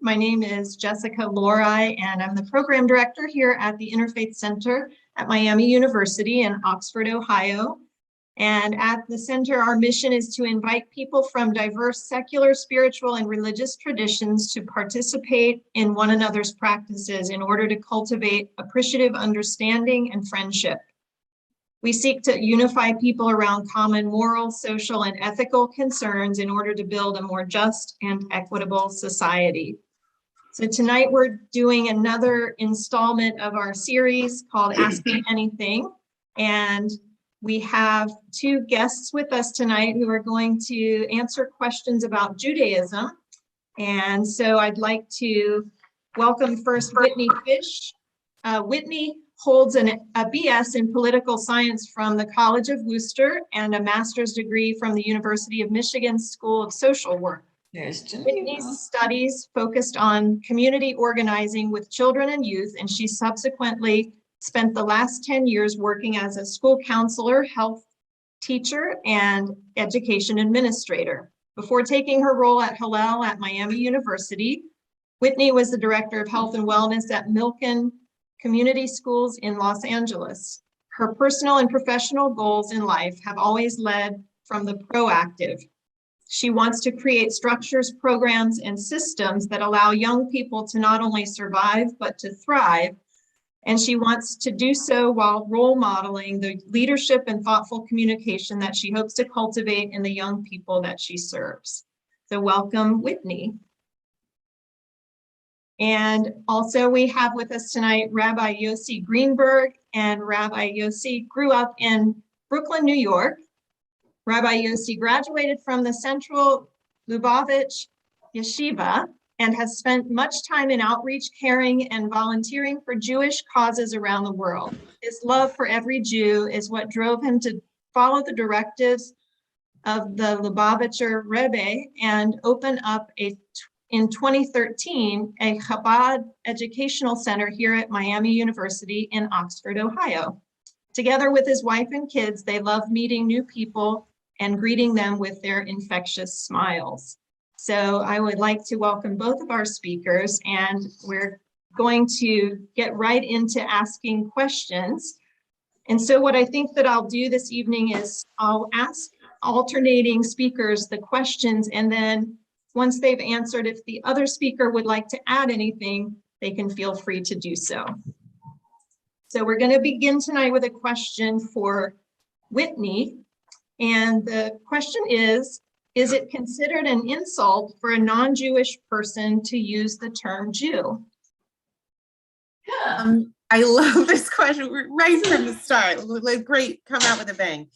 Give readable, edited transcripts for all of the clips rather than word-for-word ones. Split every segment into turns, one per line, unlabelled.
My name is Jessica Lori, and I'm the program director here at the Interfaith Center at Miami University in Oxford, Ohio. And at the center, our mission is to invite people from diverse secular, spiritual, and religious traditions to participate in one another's practices in order to cultivate appreciative understanding and friendship. We seek to unify people around common moral, social, and ethical concerns in order to build a more just and equitable society. So tonight we're doing another installment of our series called Ask Me Anything. And we have two guests with us tonight who are going to answer questions about Judaism. And so I'd like to welcome first Whitney Fisch. Whitney holds a BS in political science from the College of Worcester and a master's degree from the University of Michigan School of Social Work. Whitney's studies focused on community organizing with children and youth, and she subsequently spent the last 10 years working as a school counselor, health teacher, and education administrator. Before taking her role at Hillel at Miami University, Whitney was the director of health and wellness at Milken Community Schools in Los Angeles. Her personal and professional goals in life have always led from the proactive. She wants to create structures, programs, and systems that allow young people to not only survive, but to thrive. And she wants to do so while role modeling the leadership and thoughtful communication that she hopes to cultivate in the young people that she serves. So welcome, Whitney. And also we have with us tonight Rabbi Yossi Greenberg, and Rabbi Yossi grew up in Brooklyn, New York. Rabbi Yossi graduated from the Central Lubavitch Yeshiva and has spent much time in outreach, caring, and volunteering for Jewish causes around the world. His love for every Jew is what drove him to follow the directives of the Lubavitcher Rebbe and open up in 2013, a Chabad educational center here at Miami University in Oxford, Ohio. Together with his wife and kids, they love meeting new people and greeting them with their infectious smiles. So I would like to welcome both of our speakers, and we're going to get right into asking questions. And so what I think that I'll do this evening is I'll ask alternating speakers the questions, and then once they've answered, if the other speaker would like to add anything, they can feel free to do so. So we're going to begin tonight with a question for Whitney. And the question is it considered an insult for a non-Jewish person to use the term Jew?
I love this question right from the start. Like, great, come out with a bang.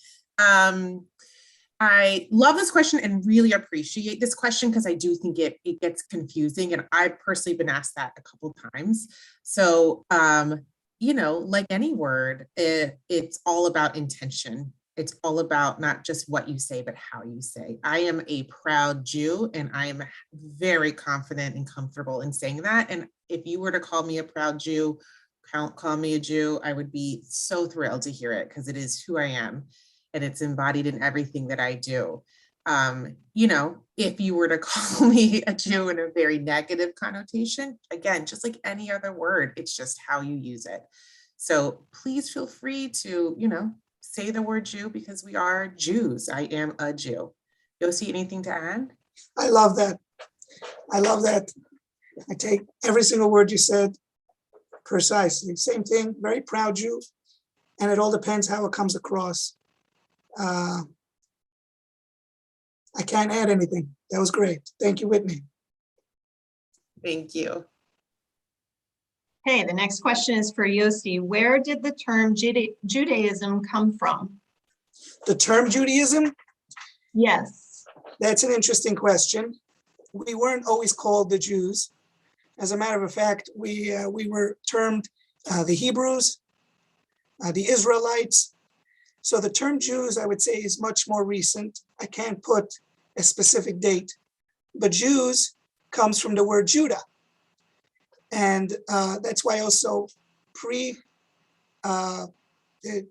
I love this question and really appreciate this question because I do think it gets confusing, and I've personally been asked that a couple times. So, like any word, it's all about intention. It's all about not just what you say, but how you say. I am a proud Jew, and I am very confident and comfortable in saying that. And if you were to call me a proud Jew, call me a Jew, I would be so thrilled to hear it because it is who I am. And it's embodied in everything that I do. If you were to call me a Jew in a very negative connotation, again, just like any other word, it's just how you use it. So please feel free to, say the word Jew because we are Jews. I am a Jew. Yossi, anything to add?
I love that. I love that. I take every single word you said precisely. Same thing, very proud Jew. And it all depends how it comes across. I can't add anything. That was great. Thank you, Whitney.
Thank you.
Okay, the next question is for Yossi. Where did the term Judaism come from?
The term Judaism?
Yes.
That's an interesting question. We weren't always called the Jews. As a matter of fact, we were termed the Hebrews, the Israelites. So the term Jews, I would say, is much more recent. I can't put a specific date, but Jews comes from the word Judah. And that's why also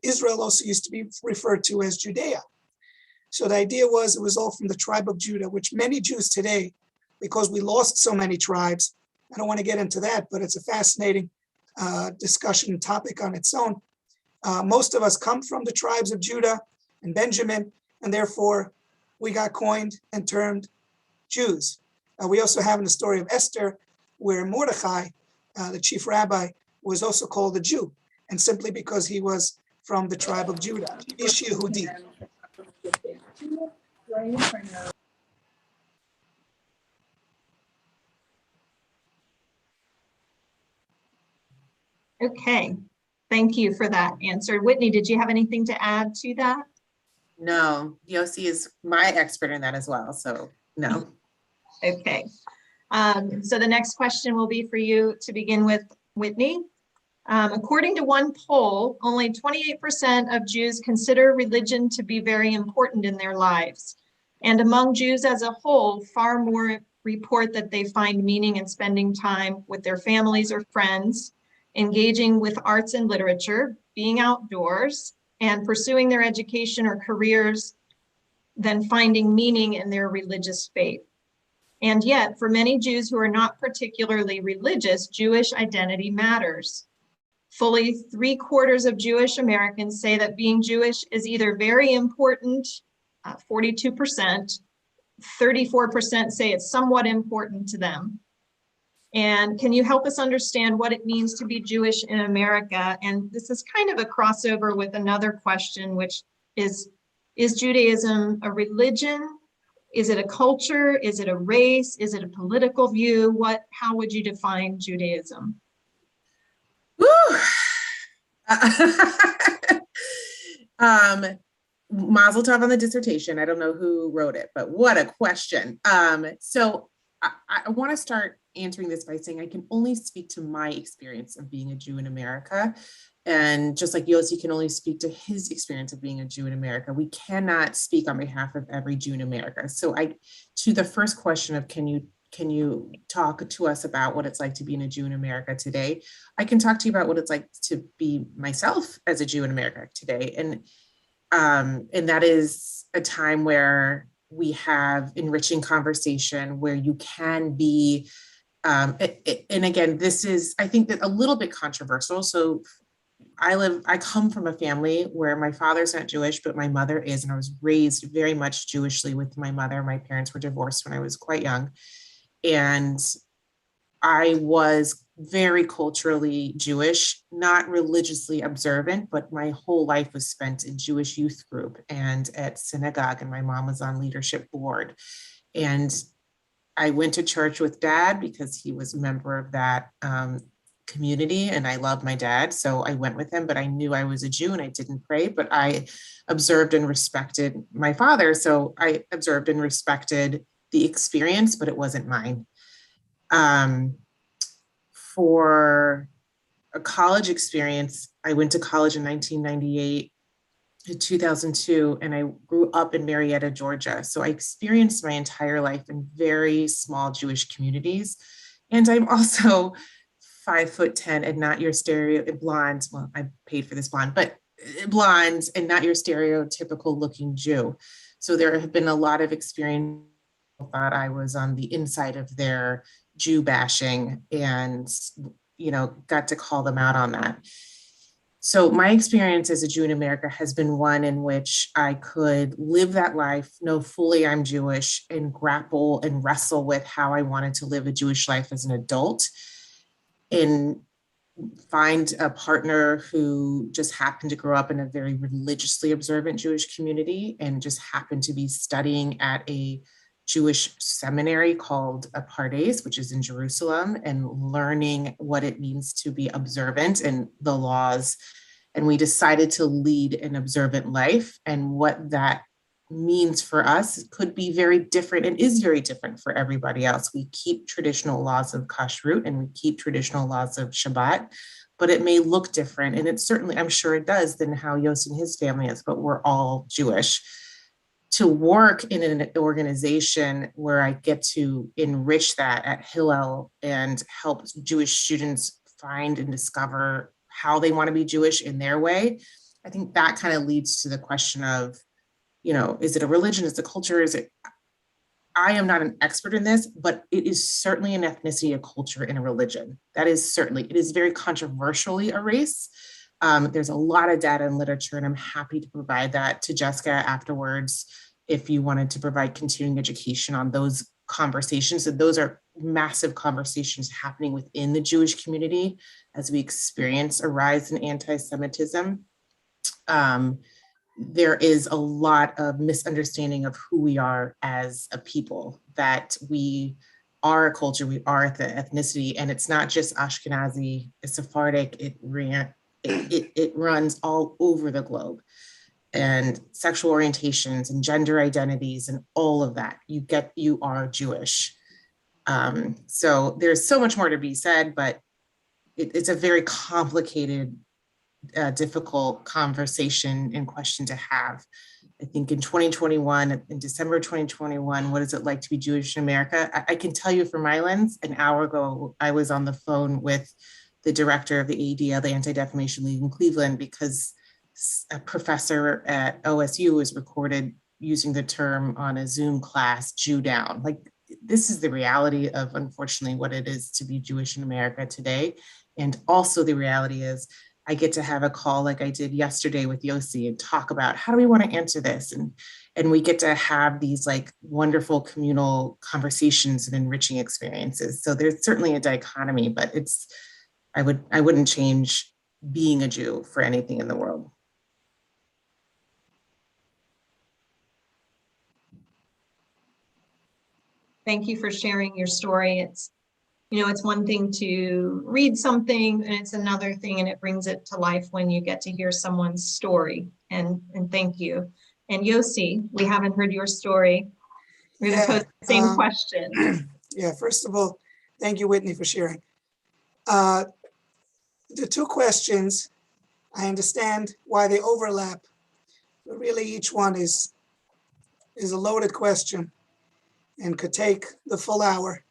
Israel also used to be referred to as Judea. So the idea was it was all from the tribe of Judah, which many Jews today because we lost so many tribes. I don't want to get into that, but it's a fascinating discussion topic on its own. Most of us come from the tribes of Judah and Benjamin, and therefore we got coined and termed Jews. We also have in the story of Esther, where Mordechai, the chief rabbi, was also called a Jew, and simply because he was from the tribe of Judah, Ish Yehudi.
Okay, thank you for that answer. Whitney, did you have anything to add to that?
No, Yossi is my expert in that as well, so no.
Okay, so the next question will be for you to begin with, Whitney. According to one poll, only 28% of Jews consider religion to be very important in their lives. And among Jews as a whole, far more report that they find meaning in spending time with their families or friends, engaging with arts and literature, being outdoors, and pursuing their education or careers than finding meaning in their religious faith. And yet, for many Jews who are not particularly religious, Jewish identity matters. Fully 3/4 of Jewish Americans say that being Jewish is either very important, 42%, 34% say it's somewhat important to them. And can you help us understand what it means to be Jewish in America? And this is kind of a crossover with another question, which is Judaism a religion? Is it a culture? Is it a race? Is it a political view? How would you define Judaism?
Woo! Mazel tov on the dissertation. I don't know who wrote it, but what a question. So I want to start answering this by saying I can only speak to my experience of being a Jew in America. And just like Yossi can only speak to his experience of being a Jew in America, we cannot speak on behalf of every Jew in America. So to the first question of can you talk to us about what it's like to be a Jew in America today? I can talk to you about what it's like to be myself as a Jew in America today. And that is a time where we have enriching conversation, where you can be, and again, this is, I think, that a little bit controversial. So I come from a family where my father's not Jewish, but my mother is, and I was raised very much Jewishly with my mother. My parents were divorced when I was quite young. And I was very culturally Jewish, not religiously observant, but my whole life was spent in Jewish youth group and at synagogue, and my mom was on leadership board. And I went to church with Dad because he was a member of that community, and I loved my dad, so I went with him, but I knew I was a Jew and I didn't pray, but I observed and respected my father, so I observed and respected the experience, but it wasn't mine. For a college experience, I went to college in 1998 to 2002, and I grew up in Marietta, Georgia. So I experienced my entire life in very small Jewish communities. And I'm also 5'10" and not your blonde. Well, I paid for this blonde, but blonde and not your stereotypical looking Jew. So there have been a lot of experience. I thought I was on the inside of their Jew bashing, and got to call them out on that. So my experience as a Jew in America has been one in which I could live that life, know fully I'm Jewish, and grapple and wrestle with how I wanted to live a Jewish life as an adult, and find a partner who just happened to grow up in a very religiously observant Jewish community and just happened to be studying at a Jewish seminary called Pardes, which is in Jerusalem, and learning what it means to be observant and the laws. And we decided to lead an observant life, and what that means for us could be very different and is very different for everybody else. We keep traditional laws of kashrut and we keep traditional laws of Shabbat, but it may look different. And it certainly, I'm sure it does, than how Yossi and his family is, but we're all Jewish. To work in an organization where I get to enrich that at Hillel and help Jewish students find and discover how they want to be Jewish in their way, I think that kind of leads to the question of, is it a religion? Is it a culture? Is it? I am not an expert in this, but it is certainly an ethnicity, a culture, and a religion. That is certainly, it is very controversially a race. There's a lot of data and literature, and I'm happy to provide that to Jessica afterwards if you wanted to provide continuing education on those conversations. So those are massive conversations happening within the Jewish community as we experience a rise in anti-Semitism. There is a lot of misunderstanding of who we are as a people, that we are a culture, we are the ethnicity, and it's not just Ashkenazi, it's Sephardic, it runs all over the globe. And sexual orientations and gender identities and all of that, you are Jewish. So there's so much more to be said, but it's a very complicated, difficult conversation and question to have. I think in 2021, in December 2021, what is it like to be Jewish in America? I can tell you from my lens, an hour ago, I was on the phone with the director of the ADL, the Anti-Defamation League in Cleveland, because a professor at OSU was recorded using the term on a Zoom class, Jew down. Like, this is the reality of, unfortunately, what it is to be Jewish in America today. And also the reality is I get to have a call like I did yesterday with Yossi and talk about how do we want to answer this? And we get to have these like wonderful communal conversations and enriching experiences. So there's certainly a dichotomy, but I wouldn't change being a Jew for anything in the world.
Thank you for sharing your story. It's one thing to read something, and it's another thing, and it brings it to life when you get to hear someone's story. And thank you. And Yossi, we haven't heard your story. We're going to pose the same question.
Yeah, first of all, thank you, Whitney, for sharing. The two questions, I understand why they overlap, but really each one is a loaded question and could take the full hour.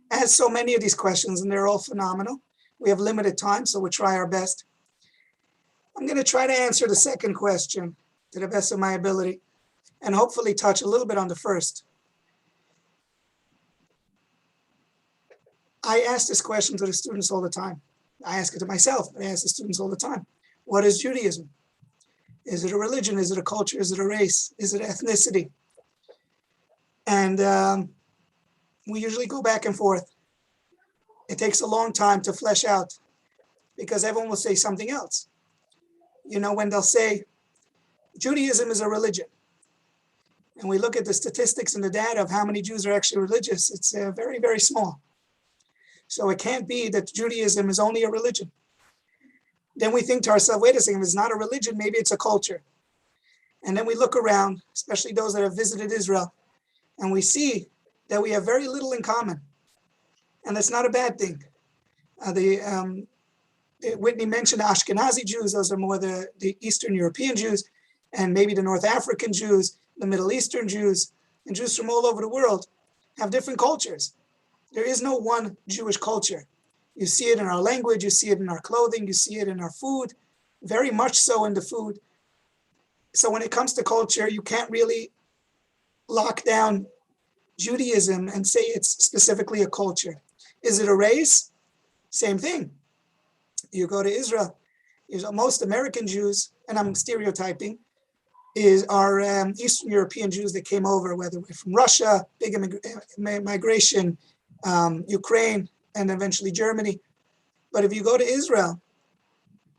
As so many of these questions, and they're all phenomenal. We have limited time, so we'll try our best. I'm going to try to answer the second question to the best of my ability, and hopefully touch a little bit on the first. I ask this question to the students all the time. I ask it to myself, but I ask the students all the time. What is Judaism? Is it a religion? Is it a culture? Is it a race? Is it ethnicity? And we usually go back and forth. It takes a long time to flesh out because everyone will say something else. When they'll say, Judaism is a religion, and we look at the statistics and the data of how many Jews are actually religious, it's very, very small. So it can't be that Judaism is only a religion. Then we think to ourselves, wait a second, if it's not a religion, maybe it's a culture. And then we look around, especially those that have visited Israel, and we see that we have very little in common. And that's not a bad thing. Whitney mentioned the Ashkenazi Jews. Those are more the Eastern European Jews, and maybe the North African Jews, the Middle Eastern Jews, and Jews from all over the world have different cultures. There is no one Jewish culture. You see it in our language, you see it in our clothing, you see it in our food, very much so in the food. So when it comes to culture, you can't really lock down Judaism and say it's specifically a culture. Is it a race? Same thing. You go to Israel, most American Jews, and I'm stereotyping, are Eastern European Jews that came over, whether from Russia, big migration, Ukraine, and eventually Germany. But if you go to Israel,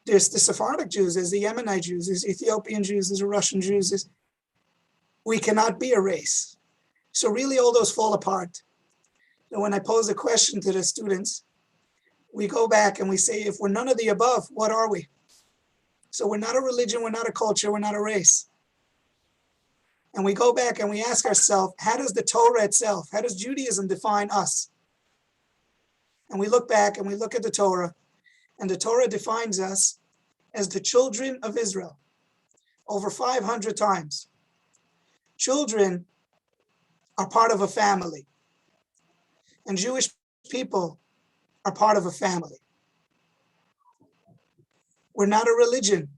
there's the Sephardic Jews, there's the Yemenite Jews, there's Ethiopian Jews, there's the Russian Jews. We cannot be a race. So really all those fall apart. And when I pose a question to the students, we go back and we say, if we're none of the above, what are we? So we're not a religion, we're not a culture, we're not a race. And we go back and we ask ourselves, how does the Torah itself, how does Judaism define us? And we look back and we look at the Torah, and the Torah defines us as the children of Israel over 500 times. Children are part of a family, and Jewish people are part of a family. We're not a religion.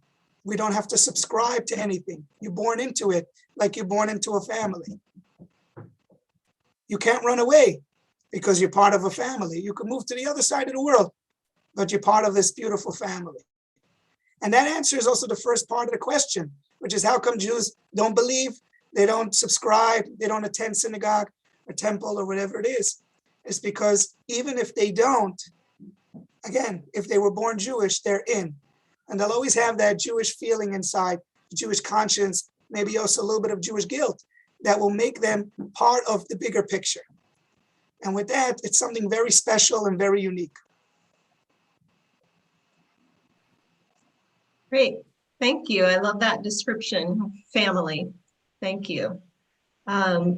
We don't have to subscribe to anything. You're born into it like you're born into a family. You can't run away because you're part of a family. You could move to the other side of the world, but you're part of this beautiful family. And that answer is also the first part of the question, which is how come Jews don't believe, they don't subscribe, they don't attend synagogue or temple or whatever it is. It's because even if they don't, again, if they were born Jewish, they're in. And they'll always have that Jewish feeling inside, Jewish conscience, maybe also a little bit of Jewish guilt that will make them part of the bigger picture. And with that, it's something very special and very unique.
Great. Thank you. I love that description of family. Thank you.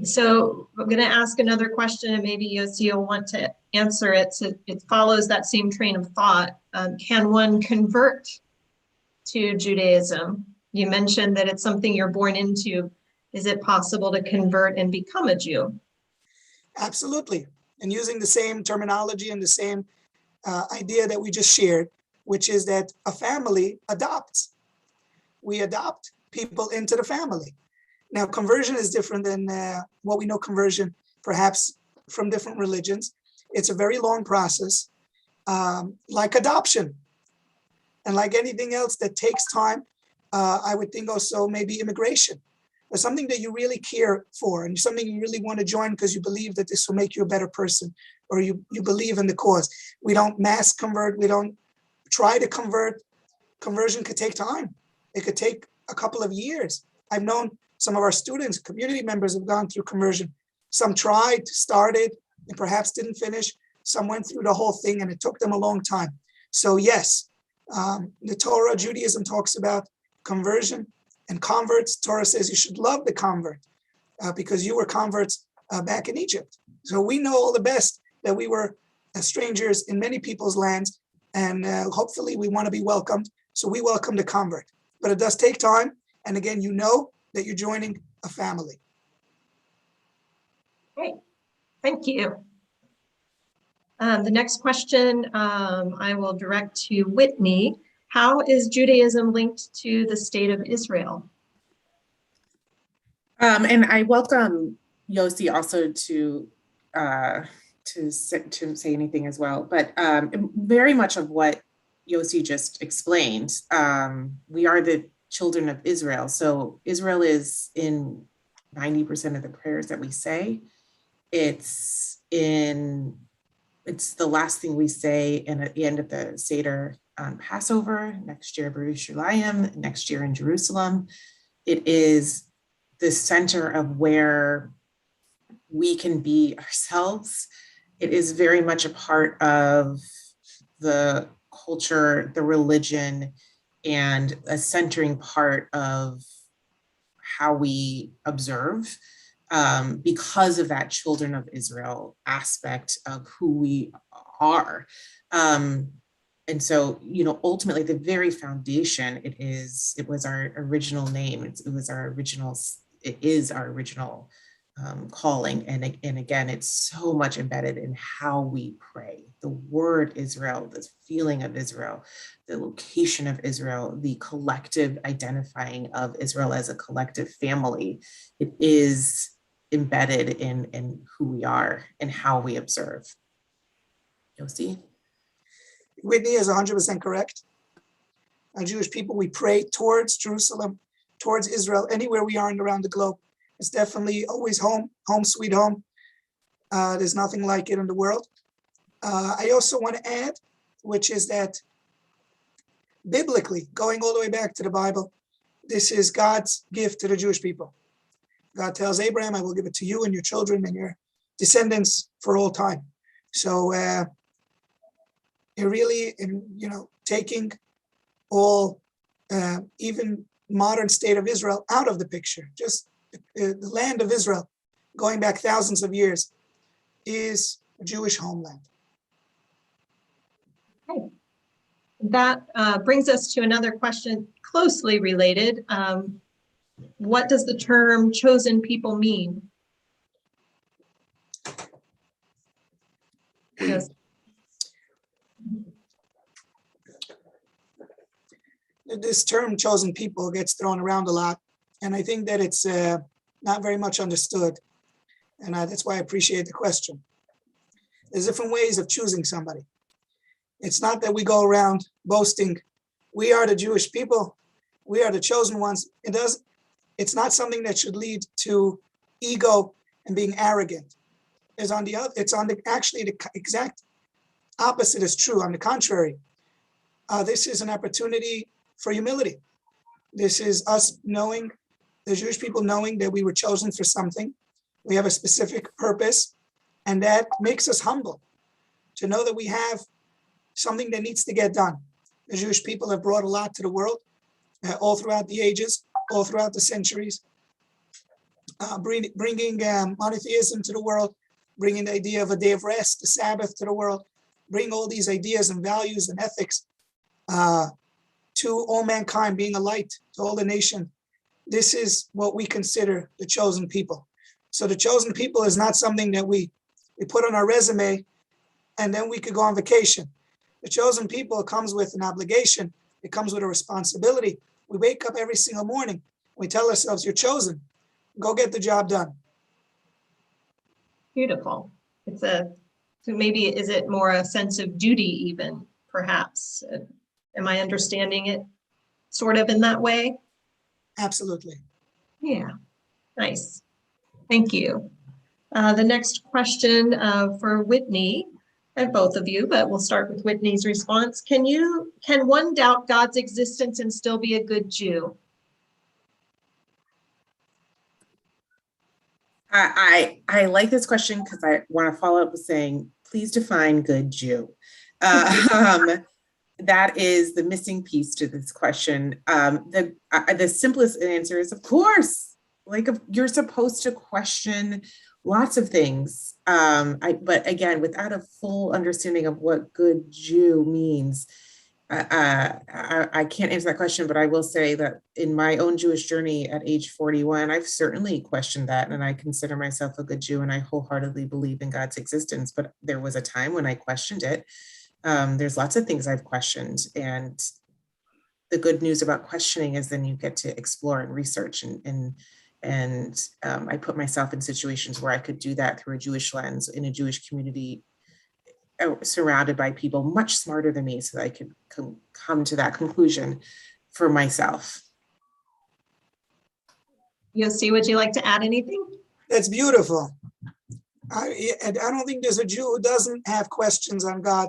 So I'm going to ask another question, and maybe Yossi will want to answer it. So it follows that same train of thought. Can one convert to Judaism? You mentioned that it's something you're born into. Is it possible to convert and become a Jew?
Absolutely. And using the same terminology and the same idea that we just shared, which is that a family adopts. We adopt people into the family. Now, conversion is different than what we know conversion, perhaps from different religions. It's a very long process, like adoption. And like anything else that takes time, I would think also maybe immigration, or something that you really care for and something you really want to join because you believe that this will make you a better person, or you believe in the cause. We don't mass convert. We don't try to convert. Conversion could take time. It could take a couple of years. I've known some of our students, community members have gone through conversion. Some tried, started, and perhaps didn't finish. Some went through the whole thing and it took them a long time. So yes, the Torah, Judaism talks about conversion and converts. Torah says you should love the convert because you were converts back in Egypt. So we know all the best that we were strangers in many people's lands, and hopefully we want to be welcomed. So we welcome the convert, but it does take time. And again, you know that you're joining a family.
Great, thank you. The next question I will direct to Whitney. How is Judaism linked to the state of Israel?
And I welcome Yossi also to say anything as well, but very much of what Yossi just explained. We are the children of Israel. So Israel is in 90% of the prayers that we say. It's the last thing we say and at the end of the Seder on Passover, next year Yerushalayim, next year in Jerusalem. It is the center of where we can be ourselves. It is very much a part of the culture, the religion, and a centering part of how we observe because of that children of Israel aspect of who we are. And so, ultimately the very foundation, it was our original name. It is our original calling. And again, it's so much embedded in how we pray. The word Israel, the feeling of Israel, the location of Israel, the collective identifying of Israel as a collective family. It is embedded in who we are and how we observe. Yossi?
Whitney is 100% correct. Jewish people, we pray towards Jerusalem, towards Israel, anywhere we are and around the globe. It's definitely always home sweet home. There's nothing like it in the world. I also want to add, which is that biblically, going all the way back to the Bible, this is God's gift to the Jewish people. God tells Abraham, I will give it to you and your children and your descendants for all time. So it really, taking all, even modern state of Israel out of the picture, just the land of Israel, going back thousands of years, is a Jewish homeland.
Okay. That brings us to another question closely related. What does the term chosen people mean? Yes.
This term chosen people gets thrown around a lot, and I think that it's not very much understood. And that's why I appreciate the question. There's different ways of choosing somebody. It's not that we go around boasting, we are the Jewish people, we are the chosen ones. It's not something that should lead to ego and being arrogant. Actually the exact opposite is true. On the contrary, this is an opportunity for humility. This is us knowing, the Jewish people knowing that we were chosen for something. We have a specific purpose, and that makes us humble to know that we have something that needs to get done. The Jewish people have brought a lot to the world, all throughout the ages, all throughout the centuries, bringing monotheism to the world, bringing the idea of a day of rest, the Sabbath to the world, bring all these ideas and values and ethics to all mankind, being a light to all the nation. This is what we consider the chosen people. So the chosen people is not something that we put on our resume and then we could go on vacation. The chosen people comes with an obligation. It comes with a responsibility. We wake up every single morning. We tell ourselves, you're chosen. Go get the job done.
Beautiful. So maybe, is it more a sense of duty even, perhaps? Am I understanding it sort of in that way?
Absolutely.
Yeah, nice. Thank you. The next question for Whitney, and both of you, but we'll start with Whitney's response. Can one doubt God's existence and still be a good Jew?
I like this question because I want to follow up with saying, please define good Jew. That is the missing piece to this question. The simplest answer is, of course, like you're supposed to question lots of things. But again, without a full understanding of what good Jew means, I can't answer that question, but I will say that in my own Jewish journey at age 41, I've certainly questioned that, and I consider myself a good Jew, and I wholeheartedly believe in God's existence, but there was a time when I questioned it. There's lots of things I've questioned, and the good news about questioning is then you get to explore and research, and I put myself in situations where I could do that through a Jewish lens in a Jewish community, surrounded by people much smarter than me, so that I could come to that conclusion for myself.
Yossi, would you like to add anything?
That's beautiful. I don't think there's a Jew who doesn't have questions on God.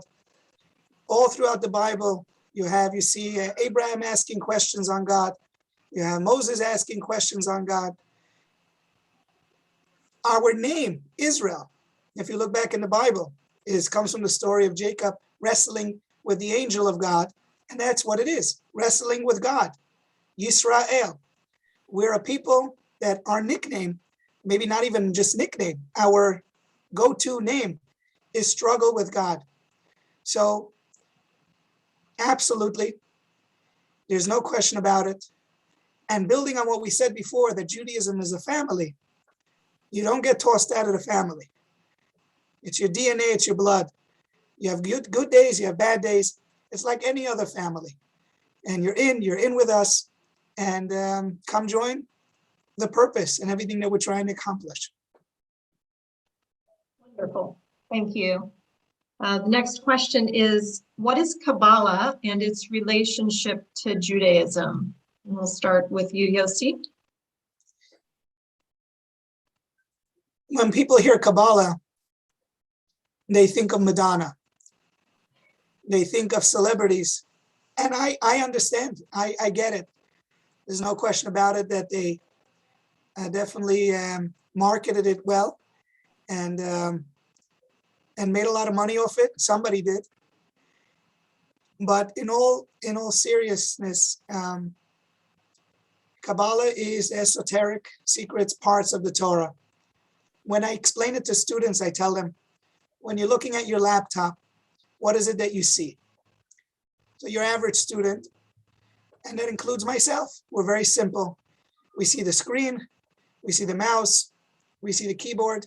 All throughout the Bible, you see Abraham asking questions on God. You have Moses asking questions on God. Our name, Israel, if you look back in the Bible, comes from the story of Jacob wrestling with the angel of God. And that's what it is, wrestling with God. Yisrael. We're a people that our nickname, maybe not even just nickname, our go-to name is struggle with God. So absolutely, there's no question about it. And building on what we said before, that Judaism is a family, you don't get tossed out of the family. It's your DNA, it's your blood. You have good days, you have bad days. It's like any other family. And you're in with us, and come join the purpose and everything that we're trying to accomplish.
Wonderful, thank you. The next question is, what is Kabbalah and its relationship to Judaism? And we'll start with you, Yossi.
When people hear Kabbalah, they think of Madonna. They think of celebrities. And I understand, I get it. There's no question about it that they definitely marketed it well and made a lot of money off it. Somebody did. But in all seriousness, Kabbalah is esoteric, secrets, parts of the Torah. When I explain it to students, I tell them, when you're looking at your laptop, what is it that you see? So your average student, and that includes myself, we're very simple. We see the screen, we see the mouse, we see the keyboard,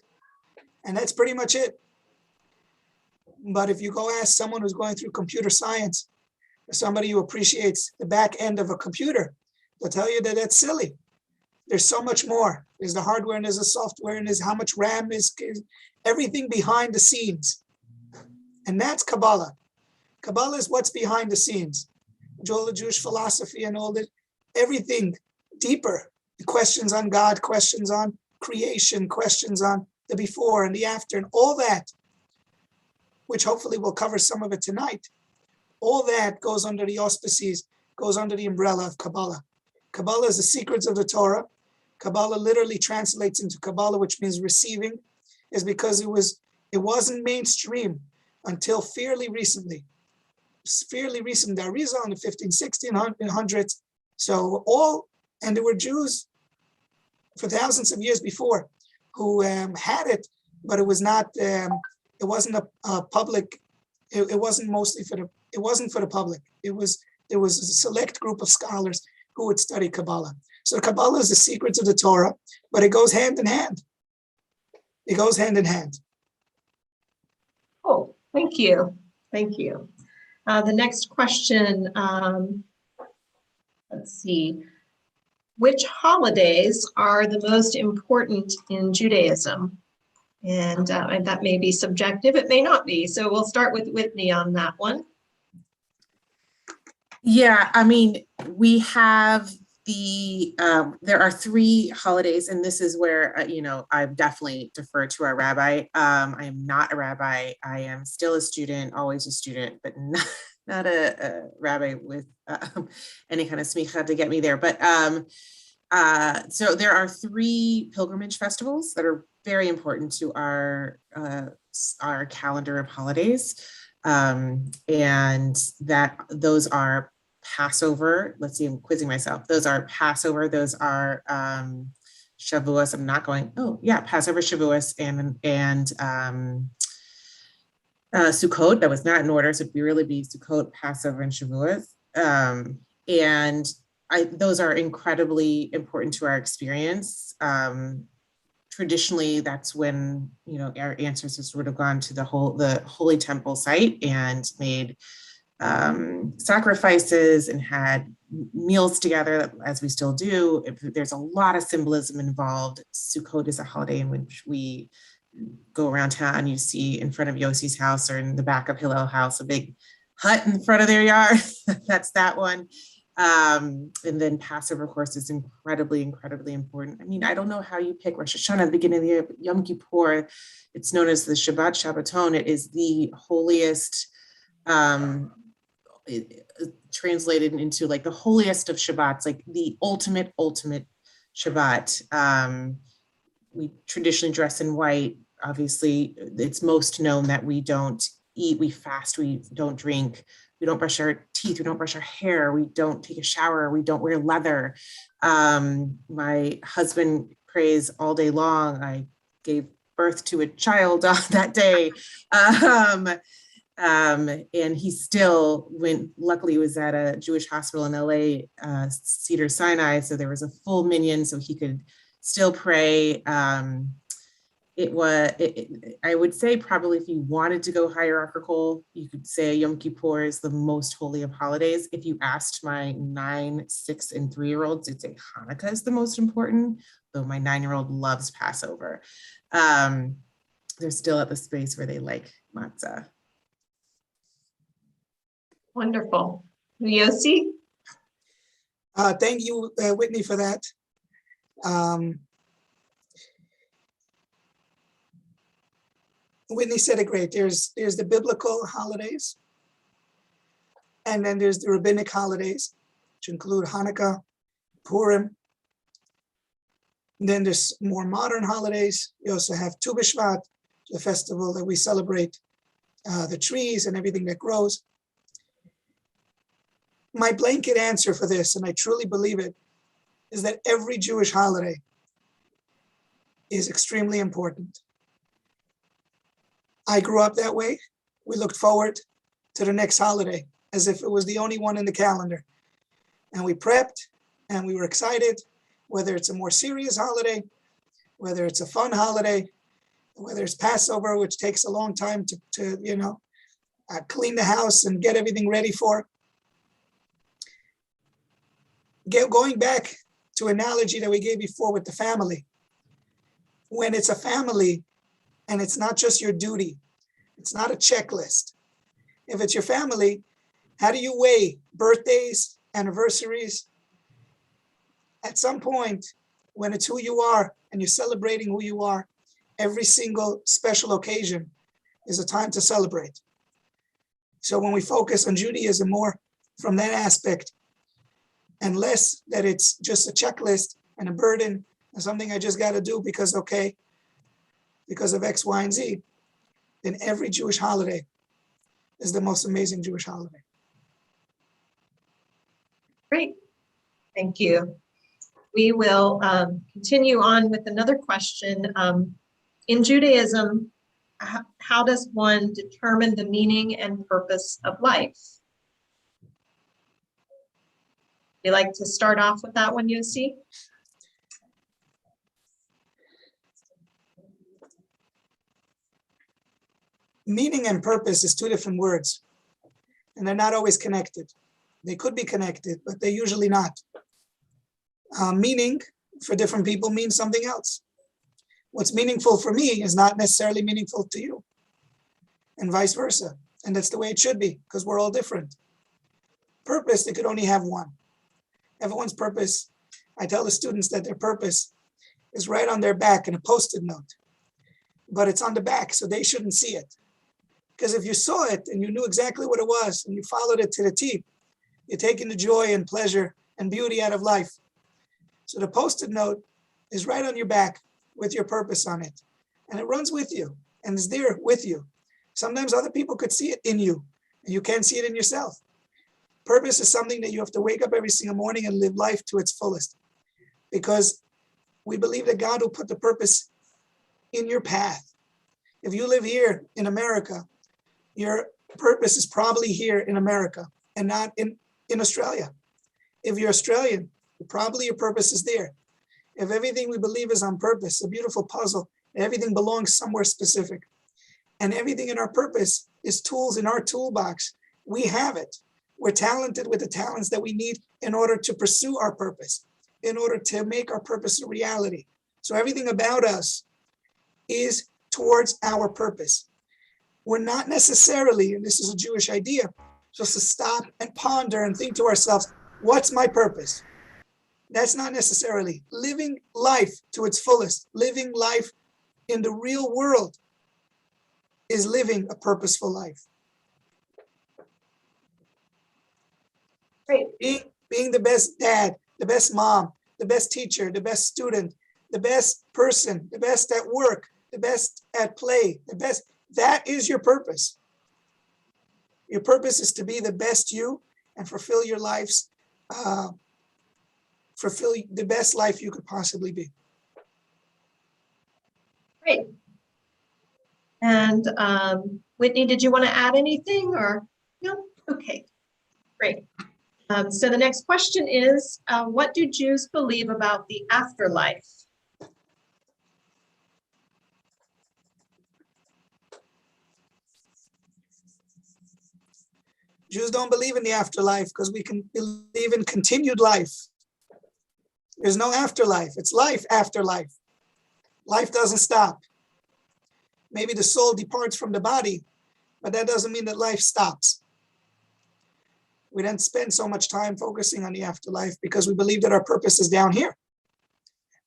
and that's pretty much it. But if you go ask someone who's going through computer science, or somebody who appreciates the back end of a computer, they'll tell you that that's silly. There's so much more. There's the hardware and there's the software and there's how much RAM is everything behind the scenes. And that's Kabbalah. Kabbalah is what's behind the scenes. All the Jewish philosophy and all that, everything deeper. The questions on God, questions on creation, questions on the before and the after, and all that, which hopefully we'll cover some of it tonight. All that goes under the auspices, goes under the umbrella of Kabbalah. Kabbalah is the secrets of the Torah. Kabbalah literally translates into Kabbalah, which means receiving, is because it wasn't mainstream until fairly recently. Fairly recent, the Arizal in the 1600s. So and there were Jews for thousands of years before who had it, but it was not. It wasn't a public. It wasn't mostly for the. It wasn't for the public. There was a select group of scholars who would study Kabbalah. So Kabbalah is the secrets of the Torah, but it goes hand in hand. It goes hand in hand.
Oh, thank you. Thank you. The next question, let's see. Which holidays are the most important in Judaism? And that may be subjective, it may not be. So we'll start with Whitney on that one.
Yeah, I mean, we have there are 3 holidays, and this is where, I definitely defer to our rabbi. I am not a rabbi. I am still a student, always a student, but not a rabbi with any kind of smicha to get me there. But so there are 3 pilgrimage festivals that are very important to our calendar of holidays. And those are Passover. Let's see, I'm quizzing myself. Those are Passover. Those are Shavuos. I'm not going. Oh yeah, Passover, Shavuos, and Sukkot. That was not in order, so it'd really be Sukkot, Passover, and Shavuos. And those are incredibly important to our experience. Traditionally, that's when our ancestors would have gone to the holy temple site and made sacrifices and had meals together, as we still do. There's a lot of symbolism involved. Sukkot is a holiday in which we go around town. You see in front of Yossi's house or in the back of Hillel's house a big hut in front of their yard. That's that one. And then Passover, of course, is incredibly, incredibly important. I mean, I don't know how you pick Rosh Hashanah at the beginning of the year, but Yom Kippur, it's known as the Shabbat Shabbaton. It is the holiest, translated into like the holiest of Shabbats, like the ultimate Shabbat. We traditionally dress in white. Obviously, it's most known that we don't eat, we fast, we don't drink, we don't brush our teeth, we don't brush our hair, we don't take a shower, we don't wear leather. My husband prays all day long. I gave birth to a child on that day. And he still luckily he was at a Jewish hospital in LA, Cedar Sinai. So there was a full minyan, so he could still pray. I would say probably if you wanted to go hierarchical, you could say Yom Kippur is the most holy of holidays. If you asked my 9, 6, and 3-year-olds, they'd say Hanukkah is the most important, though my 9-year-old loves Passover. They're still at the space where they like matzah.
Wonderful. Yossi?
Thank you, Whitney, for that. Whitney said it great. There's the biblical holidays, and then there's the rabbinic holidays, which include Hanukkah, Purim. And then there's more modern holidays. You also have Tu B'Shvat, the festival that we celebrate the trees and everything that grows. My blanket answer for this, and I truly believe it, is that every Jewish holiday is extremely important. I grew up that way. We looked forward to the next holiday as if it was the only one in the calendar. And we prepped and we were excited, whether it's a more serious holiday, whether it's a fun holiday, whether it's Passover, which takes a long time to clean the house and get everything ready for. Going back to analogy that we gave before with the family, when it's a family and it's not just your duty, it's not a checklist. If it's your family, how do you weigh birthdays, anniversaries? At some point, when it's who you are and you're celebrating who you are, every single special occasion is a time to celebrate. So when we focus on Judaism more from that aspect and less that it's just a checklist and a burden and something I just got to do because of X, Y, and Z, then every Jewish holiday is the most amazing Jewish holiday.
Great, thank you. We will continue on with another question. In Judaism, how does one determine the meaning and purpose of life? You like to start off with that one, Yossi?
Meaning and purpose is two different words, and they're not always connected. They could be connected, but they're usually not. Meaning for different people means something else. What's meaningful for me is not necessarily meaningful to you, and vice versa. And that's the way it should be, because we're all different. Purpose, they could only have one. Everyone's purpose, I tell the students that their purpose is right on their back in a Post-it note, but it's on the back, so they shouldn't see it. Because if you saw it and you knew exactly what it was and you followed it to the T, you're taking the joy and pleasure and beauty out of life. So the Post-it note is right on your back with your purpose on it. And it runs with you and is there with you. Sometimes other people could see it in you and you can't see it in yourself. Purpose is something that you have to wake up every single morning and live life to its fullest. Because we believe that God will put the purpose in your path. If you live here in America, your purpose is probably here in America and not in Australia. If you're Australian, probably your purpose is there. If everything we believe is on purpose, a beautiful puzzle, everything belongs somewhere specific. And everything in our purpose is tools in our toolbox. We have it. We're talented with the talents that we need in order to pursue our purpose, in order to make our purpose a reality. So everything about us is towards our purpose. We're not necessarily, and this is a Jewish idea, just to stop and ponder and think to ourselves, what's my purpose? That's not necessarily. Living life to its fullest, living life in the real world is living a purposeful life.
Great.
Being the best dad, the best mom, the best teacher, the best student, the best person, the best at work, the best at play, the best, that is your purpose. Your purpose is to be the best you and fulfill your life's, fulfill the best life you could possibly be.
Great. And Whitney, did you want to add anything or no? Okay, great. So the next question is, what do Jews believe about the afterlife?
Jews don't believe in the afterlife because we can believe in continued life. There's no afterlife. It's life after life. Life doesn't stop. Maybe the soul departs from the body, but that doesn't mean that life stops. We don't spend so much time focusing on the afterlife because we believe that our purpose is down here.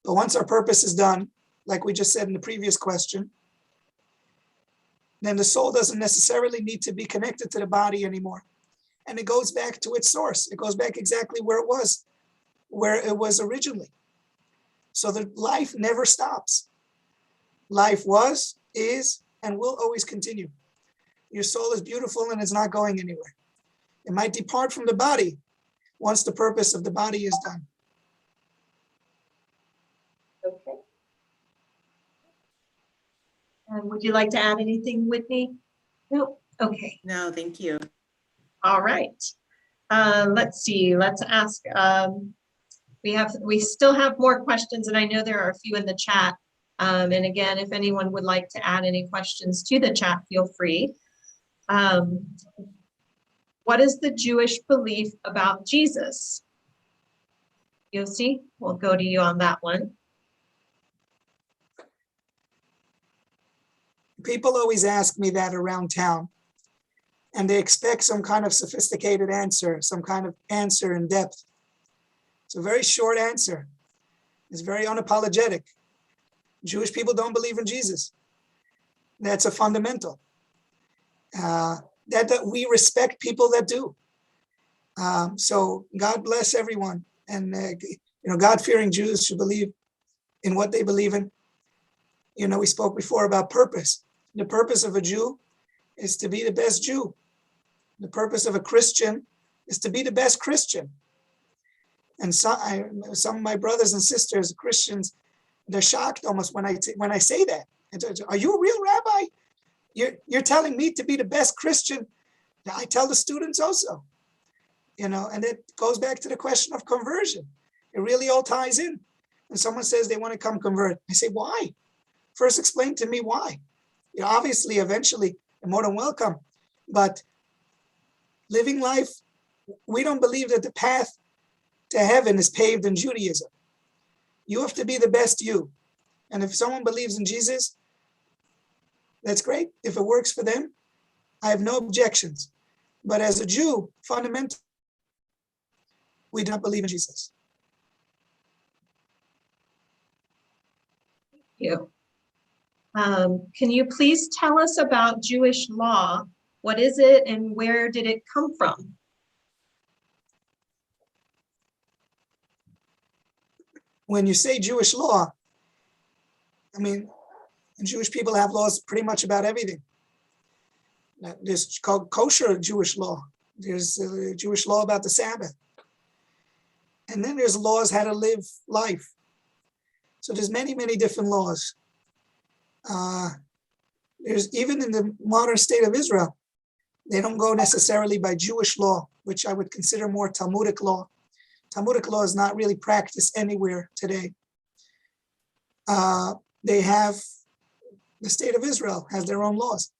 But once our purpose is done, like we just said in the previous question, then the soul doesn't necessarily need to be connected to the body anymore. And it goes back to its source. It goes back exactly where it was originally. So the life never stops. Life was, is, and will always continue. Your soul is beautiful and it's not going anywhere. It might depart from the body once the purpose of the body is done.
Okay. And would you like to add anything, Whitney? No? Okay.
No, thank you.
All right. Let's see. Let's ask. We still have more questions, and I know there are a few in the chat. And again, if anyone would like to add any questions to the chat, feel free. What is the Jewish belief about Jesus? Yossi, we'll go to you on that one.
People always ask me that around town, and they expect some kind of sophisticated answer, some kind of answer in depth. It's a very short answer. It's very unapologetic. Jewish people don't believe in Jesus. That's a fundamental. That we respect people that do. So God bless everyone. And, God-fearing Jews should believe in what they believe in. We spoke before about purpose. The purpose of a Jew is to be the best Jew. The purpose of a Christian is to be the best Christian. And some of my brothers and sisters, Christians, they're shocked almost when I say that. Are you a real rabbi? You're telling me to be the best Christian? I tell the students also. And it goes back to the question of conversion. It really all ties in. When someone says they want to come convert, I say, why? First, explain to me why. Obviously, eventually, you're more than welcome. But living life, we don't believe that the path to heaven is paved in Judaism. You have to be the best you. And if someone believes in Jesus, that's great. If it works for them, I have no objections. But as a Jew, fundamentally, we do not believe in Jesus.
Thank you. Can you please tell us about Jewish law? What is it and where did it come from?
When you say Jewish law, Jewish people have laws pretty much about everything. There's called Kosher Jewish law. There's a Jewish law about the Sabbath. And then there's laws how to live life. So there's many, many different laws. There's even in the modern state of Israel, they don't go necessarily by Jewish law, which I would consider more Talmudic law. Talmudic law is not really practiced anywhere today. They have, the state of Israel has their own laws.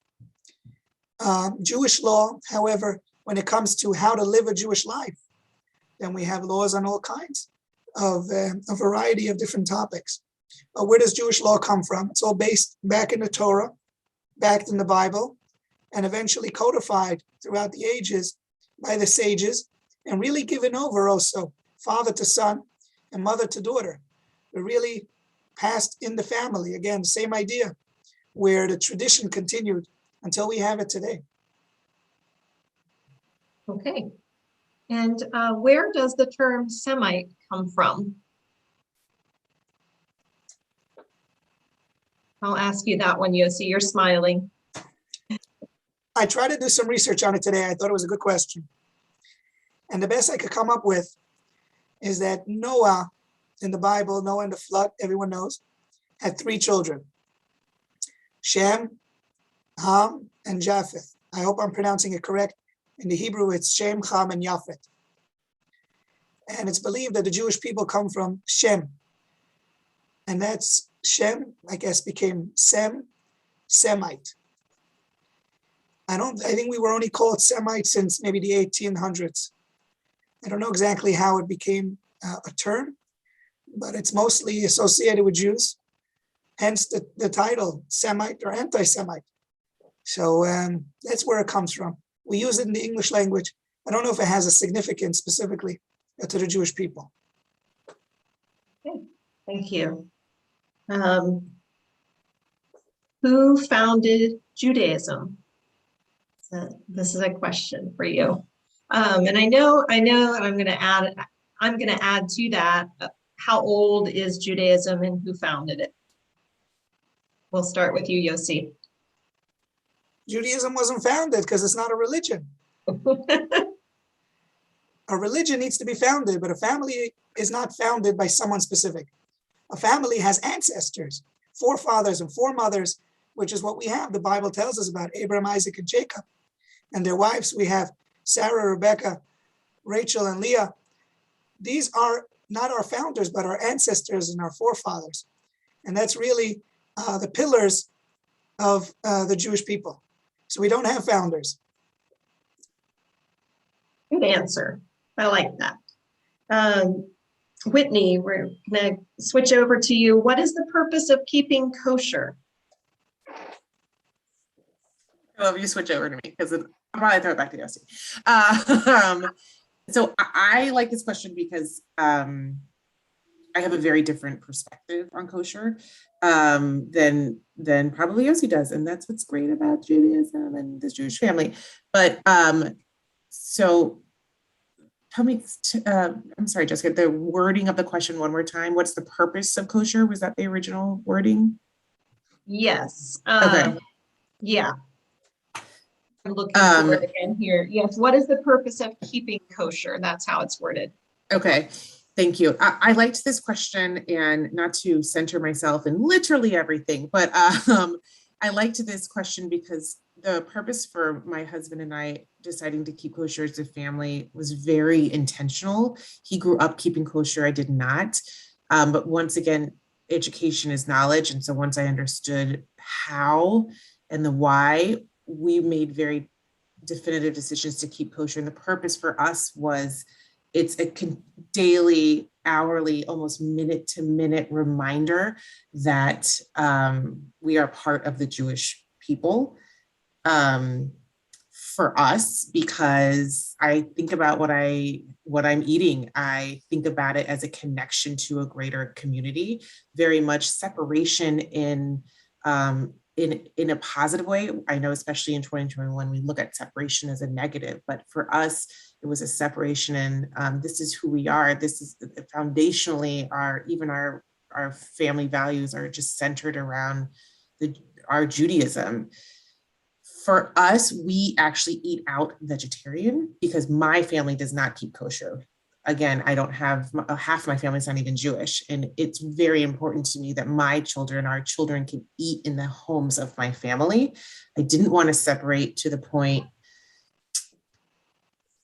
Jewish law, however, when it comes to how to live a Jewish life, then we have laws on all kinds of a variety of different topics. Where does Jewish law come from? It's all based back in the Torah, backed in the Bible, and eventually codified throughout the ages by the sages, and really given over also, father to son and mother to daughter. They're really passed in the family. Again, same idea, where the tradition continued until we have it today.
Okay. And where does the term Semite come from? I'll ask you that one, Yossi. You're smiling.
I tried to do some research on it today. I thought it was a good question. And the best I could come up with is that Noah in the Bible, Noah and the flood, everyone knows, had 3 children, Shem, Ham, and Japheth. I hope I'm pronouncing it correct. In the Hebrew, it's Shem, Ham, and Japheth. And it's believed that the Jewish people come from Shem. And that's Shem, I guess, became Sem, Semite. I think we were only called Semites since maybe the 1800s. I don't know exactly how it became a term, but it's mostly associated with Jews, hence the title, Semite or anti-Semite. So that's where it comes from. We use it in the English language. I don't know if it has a significance specifically to the Jewish people.
Okay, thank you. Who founded Judaism? So this is a question for you. And I know, and I'm going to add to that, how old is Judaism and who founded it? We'll start with you, Yossi.
Judaism wasn't founded because it's not a religion. A religion needs to be founded, but a family is not founded by someone specific. A family has ancestors, forefathers and foremothers, which is what we have. The Bible tells us about Abraham, Isaac, and Jacob. And their wives, we have Sarah, Rebecca, Rachel, and Leah. These are not our founders, but our ancestors and our forefathers. And that's really the pillars of the Jewish people. So we don't have founders.
Good answer. I like that. Whitney, we're going to switch over to you. What is the purpose of keeping kosher?
love you switch over to me because I'll probably throw it back to Yossi. So I like this question because I have a very different perspective on kosher than probably Yossi does, and that's what's great about Judaism and the Jewish family. But so tell me, I'm sorry, Jessica, the wording of the question one more time. What's the purpose of kosher? Was that the original wording?
Yes.
Okay.
Yeah. I'm looking for it again here. Yes. What is the purpose of keeping kosher? That's how it's worded.
Okay. Thank you. I liked this question, and not to center myself in literally everything, but I liked this question because the purpose for my husband and I deciding to keep kosher as a family was very intentional. He grew up keeping kosher. I did not. But once again, education is knowledge. And so once I understood how and the why, we made very definitive decisions to keep kosher. And the purpose for us was it's a daily, hourly, almost minute to minute reminder that we are part of the Jewish people. For us, because I think about what I'm eating, I think about it as a connection to a greater community, very much separation in a positive way. I know, especially in 2021, we look at separation as a negative, but for us, it was a separation in this is who we are. This is foundationally our family values are just centered around our Judaism. For us, we actually eat out vegetarian because my family does not keep kosher. Again, I don't have, half my family's not even Jewish. And it's very important to me that our children can eat in the homes of my family. I didn't want to separate to the point.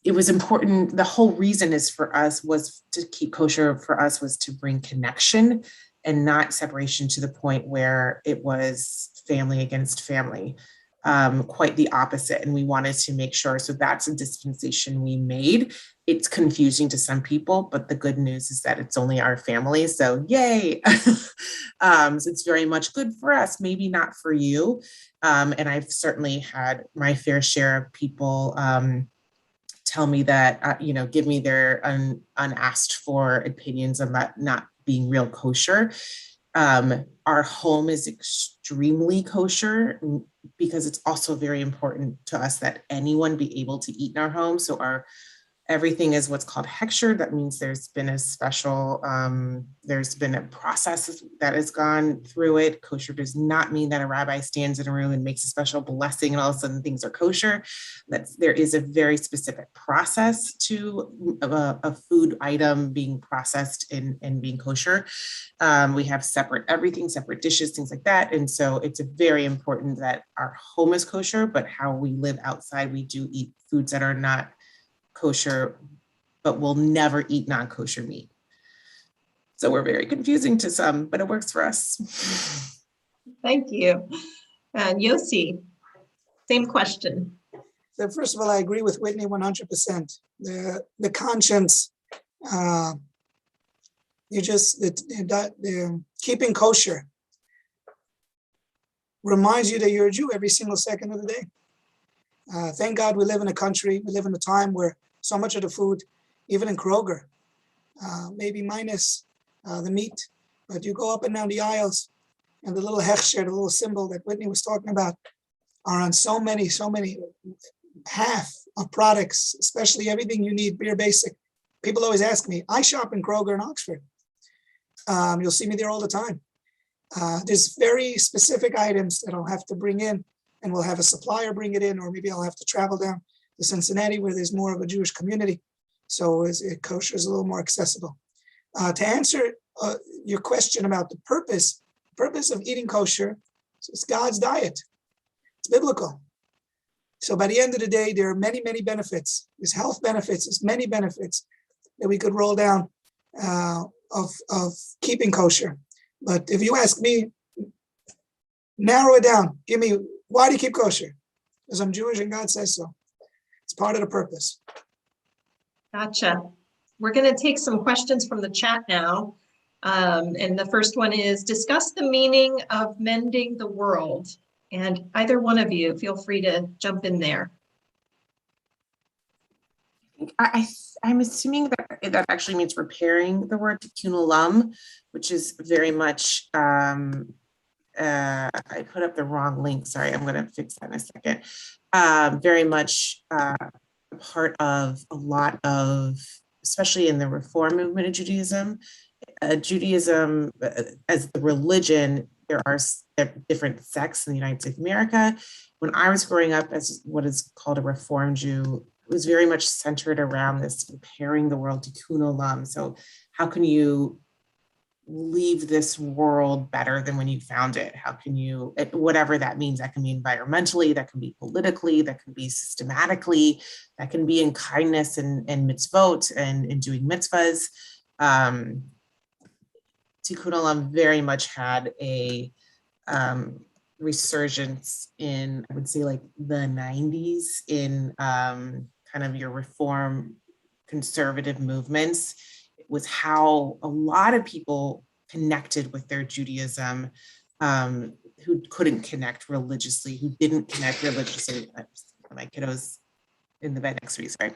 It was important. The whole reason was to keep kosher for us was to bring connection and not separation to the point where it was family against family. Quite the opposite. And we wanted to make sure, so that's a dispensation we made. It's confusing to some people, but the good news is that it's only our family. So yay. So it's very much good for us, maybe not for you. And I've certainly had my fair share of people tell me that, give me their unasked for opinions about not being real kosher. Our home is extremely kosher because it's also very important to us that anyone be able to eat in our home. So everything is what's called hechsher. That means there's been a process that has gone through it. Kosher does not mean that a rabbi stands in a room and makes a special blessing and all of a sudden things are kosher. There is a very specific process to a food item being processed and being kosher. We have separate dishes, things like that. And so it's very important that our home is kosher, but how we live outside, we do eat foods that are not kosher, but we'll never eat non-kosher meat. So we're very confusing to some, but it works for us.
Thank you. And Yossi, same question.
So first of all, I agree with Whitney 100%. The conscience, keeping kosher reminds you that you're a Jew every single second of the day. Thank God we live in a time where so much of the food, even in Kroger, maybe minus the meat, but you go up and down the aisles and the little hechsher, the little symbol that Whitney was talking about, are on so many, half of products, especially everything you need, beer basic. People always ask me, I shop in Kroger in Oxford. You'll see me there all the time. There's very specific items that I'll have to bring in, and we'll have a supplier bring it in, or maybe I'll have to travel down to Cincinnati where there's more of a Jewish community. So kosher is a little more accessible. To answer your question about the purpose of eating kosher, it's God's diet. It's biblical. So by the end of the day, there are many, many benefits. There's health benefits, there's many benefits that we could roll down of keeping kosher. But if you ask me, narrow it down. Give me, why do you keep kosher? Because I'm Jewish and God says so. It's part of the purpose.
Gotcha. We're going to take some questions from the chat now. And the first one is, discuss the meaning of mending the world And either one of you, feel free to jump in there.
I'm assuming that actually means repairing the word tikkun olam, which is very much, I put up the wrong link. Sorry, I'm going to fix that in a second. Very much part of a lot of, especially in the reform movement of Judaism. Judaism as the religion, there are different sects in the United States of America. When I was growing up as what is called a Reform Jew, it was very much centered around this repairing the world, tikkun olam. So how can you leave this world better than when you found it? How can you, whatever that means, that can be environmentally, that can be politically, that can be systematically, that can be in kindness and mitzvot and in doing mitzvahs. Tikkun olam very much had a resurgence in, I would say, like the 90s in kind of your reform conservative movements. It was how a lot of people connected with their Judaism who couldn't connect religiously, who didn't connect religiously. My kiddos in the bed next to me, sorry.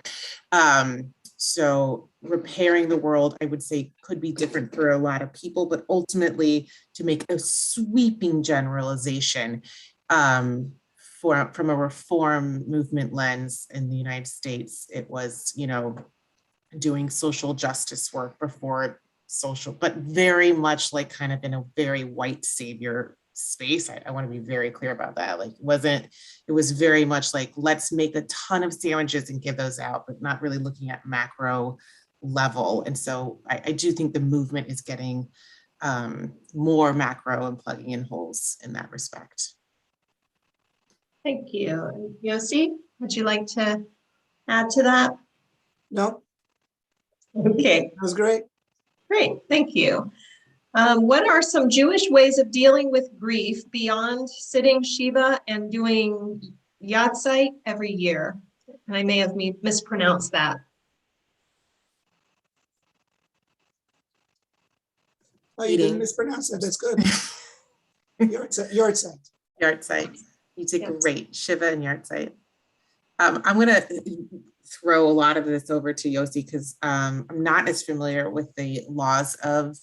So repairing the world, I would say, could be different for a lot of people, but ultimately to make a sweeping generalization from a reform movement lens in the United States, it was, doing social justice work before social, but very much like kind of in a very white savior space. I want to be very clear about that. Like it was very much like, let's make a ton of sandwiches and give those out, but not really looking at macro level. And so I do think the movement is getting more macro and plugging in holes in that respect.
Thank you. Yossi, would you like to add to that?
No,
Okay,
that was great.
great. Thank you. What are some Jewish ways of dealing with grief beyond sitting Shiva and doing Yahrzeit every year? And I may have mispronounced that.
Oh, you didn't mispronounce it. That's good. Yahrzeit.
Yahrzeit. You did
Yes.
great. Shiva and Yahrzeit. I'm going to throw a lot of this over to Yossi because I'm not as familiar with the laws of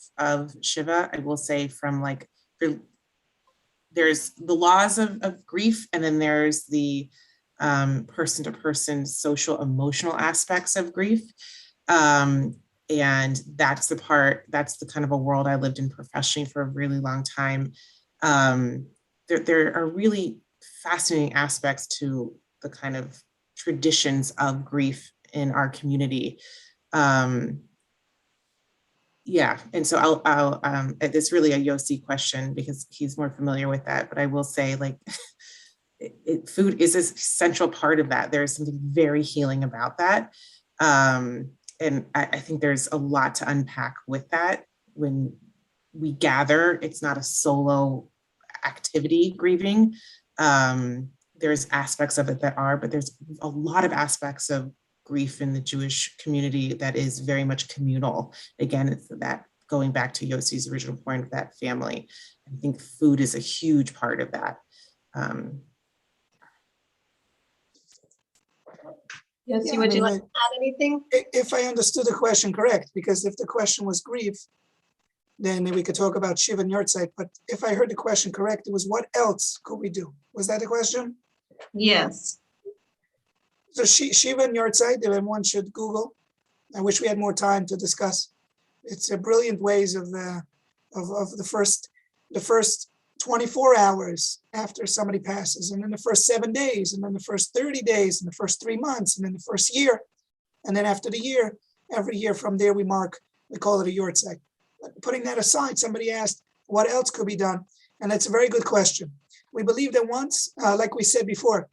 Shiva. I will say there's the laws of grief, and then there's the person-to-person social emotional aspects of grief. And that's the kind of a world I lived in professionally for a really long time. There are really fascinating aspects to the kind of traditions of grief in our community. Yeah, and so I'll it's really a Yossi question because he's more familiar with that, but I will say, like, food is a central part of that. There's something very healing about that. And I think there's a lot to unpack with that. When we gather, it's not a solo activity, grieving. There's aspects of it that are, but there's a lot of aspects of grief in the Jewish community that is very much communal. Again, it's that going back to Yossi's original point of that family. I think food is a huge part of that.
Yossi,
Yeah,
would you like to add anything?
If I understood the question correct, because if the question was grief, then we could talk about Shiva and Yahrzeit. But if I heard the question correct, it was what else could we do? Was that the question?
Yes.
So Shiva and Yahrzeit, everyone should Google. I wish we had more time to discuss. It's a brilliant ways of the first 24 hours after somebody passes, and then the first 7 days, and then the first 30 days, and the first 3 months, and then the first year. And then after the year, every year from there we call it a Yahrzeit. Putting that aside, somebody asked, what else could be done? And that's a very good question. We believe that once, like we said before,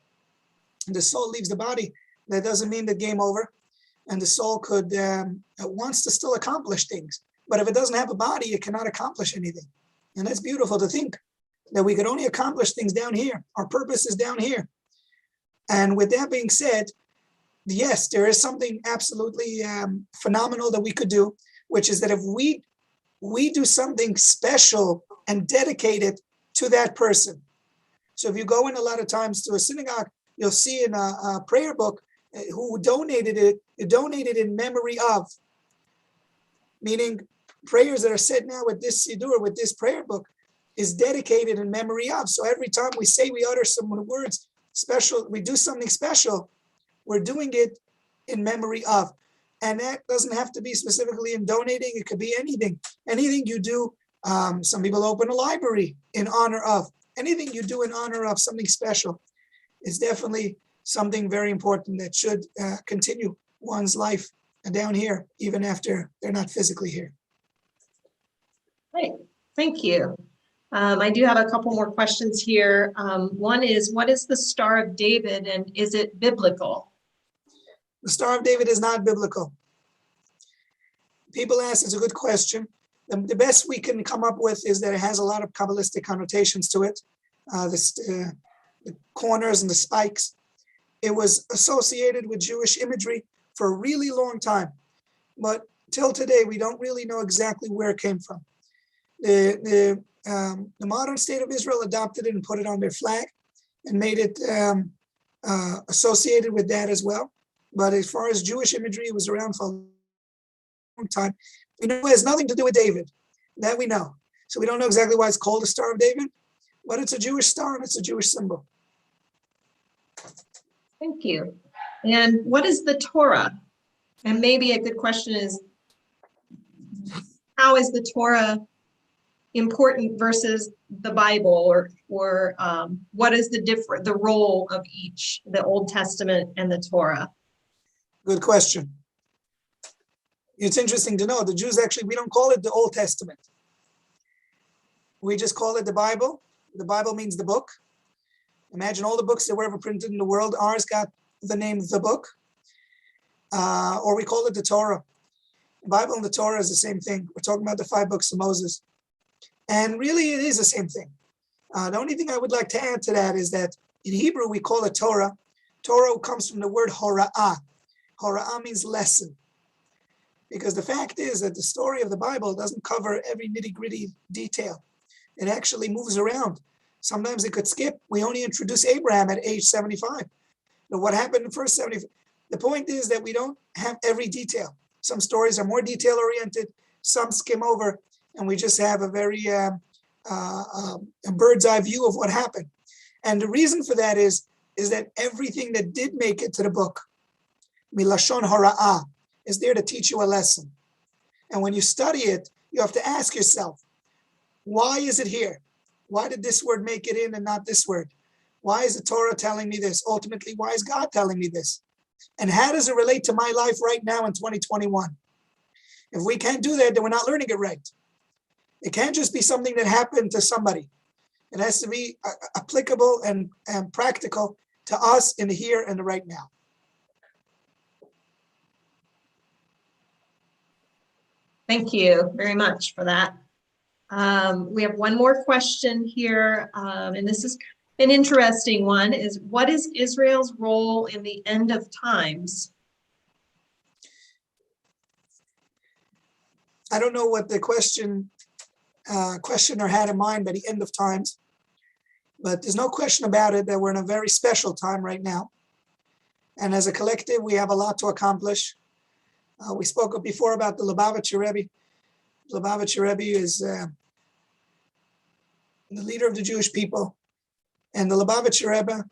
the soul leaves the body, that doesn't mean the game over. And the soul wants to still accomplish things. But if it doesn't have a body, it cannot accomplish anything. And that's beautiful to think that we could only accomplish things down here. Our purpose is down here. And with that being said, yes, there is something absolutely phenomenal that we could do, which is that if we do something special and dedicated to that person. So if you go in a lot of times to a synagogue, you'll see in a prayer book who donated it donated in memory of, meaning prayers that are said now with this siddur, with this prayer book, is dedicated in memory of. So every time we say we utter some words special, we do something special, we're doing it in memory of. And that doesn't have to be specifically in donating. It could be anything. Anything you do. Some people open a library in honor of. Anything you do in honor of something special is definitely something very important that should continue one's life down here, even after they're not physically here.
Great, thank you. I do have a couple more questions here. One is, what is the Star of David and is it biblical?
The Star of David is not biblical. People ask, it's a good question. The best we can come up with is that it has a lot of Kabbalistic connotations to it. The corners and the spikes. It was associated with Jewish imagery for a really long time. But till today, we don't really know exactly where it came from. The modern state of Israel adopted it and put it on their flag and made it associated with that as well. But as far as Jewish imagery, it was around for a long time. We know it has nothing to do with David. That we know. So we don't know exactly why it's called the Star of David, but it's a Jewish star and it's a Jewish symbol.
Thank you. And what is the Torah? And maybe a good question is, how is the Torah important versus the Bible, or what is the role of each, the Old Testament and the Torah?
Good question. It's interesting to know the Jews actually, we don't call it the Old Testament. We just call it the Bible. The Bible means the book. Imagine all the books that were ever printed in the world. Ours got the name the book, or we call it the Torah. The Bible and the Torah is the same thing. We're talking about the 5 books of Moses. And really, it is the same thing. The only thing I would like to add to that is that in Hebrew, we call it Torah. Torah comes from the word hora'ah. Hora'ah means lesson. Because the fact is that the story of the Bible doesn't cover every nitty-gritty detail. It actually moves around. Sometimes it could skip. We only introduce Abraham at age 75. But what happened in the first 75? The point is that we don't have every detail. Some stories are more detail-oriented. Some skim over, and we just have a very a bird's eye view of what happened. And the reason for that is that everything that did make it to the book, milashon hora'ah, is there to teach you a lesson. And when you study it, you have to ask yourself, why is it here? Why did this word make it in and not this word? Why is the Torah telling me this? Ultimately, why is God telling me this? And how does it relate to my life right now in 2021? If we can't do that, then we're not learning it right. It can't just be something that happened to somebody. It has to be applicable and practical to us in the here and the right now.
Thank you very much for that. We have one more question here, and this is an interesting one, is what is Israel's role in the end of times?
I don't know what the questioner had in mind by the end of times, but there's no question about it that we're in a very special time right now. And as a collective, we have a lot to accomplish. We spoke before about the Lubavitcher Rebbe. Lubavitcher Rebbe is the leader of the Jewish people. And the Lubavitcher Rebbe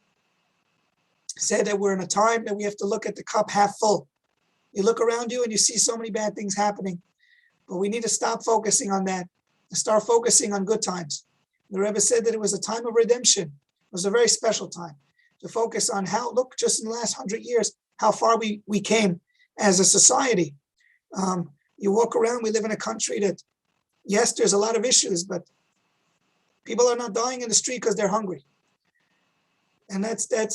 said that we're in a time that we have to look at the cup half full. You look around you and you see so many bad things happening. But we need to stop focusing on that and start focusing on good times. The Rebbe said that it was a time of redemption. It was a very special time to focus on how, look, just in the last 100 years, how far we came as a society. You walk around, we live in a country that, yes, there's a lot of issues, but people are not dying in the street because they're hungry. And that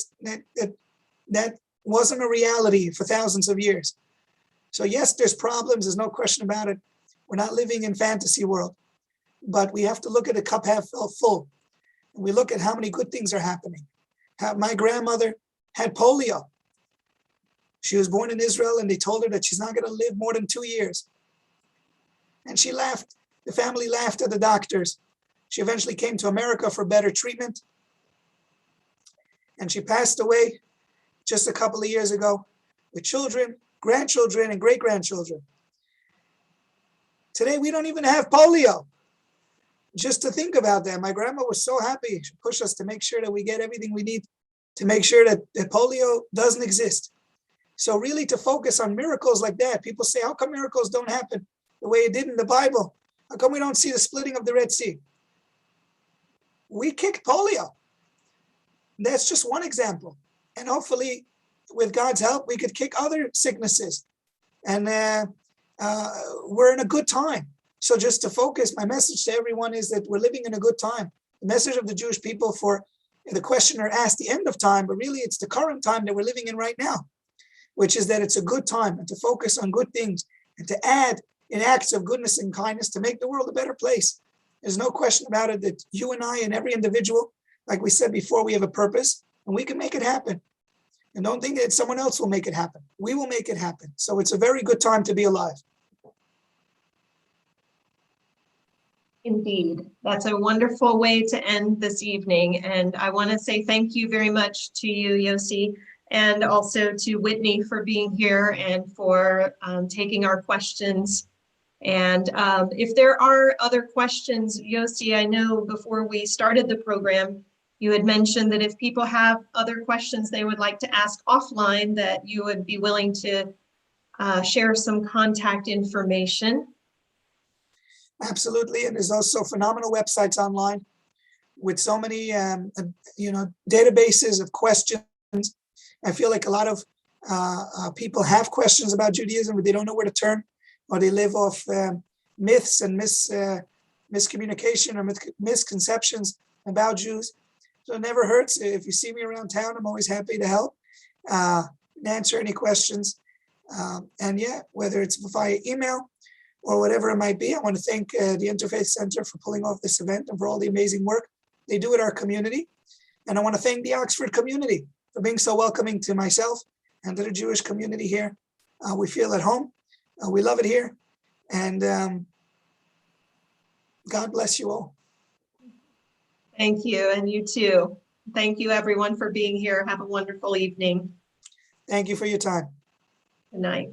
wasn't a reality for thousands of years. So yes, there's problems, there's no question about it. We're not living in fantasy world, but we have to look at the cup half full. And we look at how many good things are happening. My grandmother had polio. She was born in Israel and they told her that she's not going to live more than 2 years. And she laughed. The family laughed at the doctors. She eventually came to America for better treatment. and she passed away just a couple of years ago with children, grandchildren, and great-grandchildren. Today, we don't even have polio. Just to think about that, my grandma was so happy. She pushed us to make sure that we get everything we need to make sure that polio doesn't exist. So really to focus on miracles like that, people say, how come miracles don't happen the way it did in the Bible? How come we don't see the splitting of the Red Sea? We kicked polio. That's just one example. And hopefully, with God's help, we could kick other sicknesses. And we're in a good time. So just to focus, my message to everyone is that we're living in a good time. The message of the Jewish people, for the questioner asked the end of time, but really it's the current time that we're living in right now, which is that it's a good time, and to focus on good things and to add in acts of goodness and kindness to make the world a better place. There's no question about it that you and I and every individual, like we said before, we have a purpose and we can make it happen. And don't think that someone else will make it happen. We will make it happen. So it's a very good time to be alive.
Indeed. That's a wonderful way to end this evening. And I want to say thank you very much to you, Yossi, and also to Whitney for being here and for taking our questions. And if there are other questions, Yossi, I know before we started the program, you had mentioned that if people have other questions they would like to ask offline, that you would be willing to share some contact information.
Absolutely. And there's also phenomenal websites online with so many, databases of questions. I feel like a lot of people have questions about Judaism, but they don't know where to turn, or they live off myths and miscommunication or misconceptions about Jews. So it never hurts. If you see me around town, I'm always happy to help and answer any questions. And yeah, whether it's via email or whatever it might be, I want to thank the Interfaith Center for pulling off this event and for all the amazing work they do in our community. And I want to thank the Oxford community for being so welcoming to myself and to the Jewish community here. We feel at home. We love it here. And God bless you all.
Thank you, and you too. Thank you, everyone, for being here. Have a wonderful evening.
Thank you for your time.
Good night.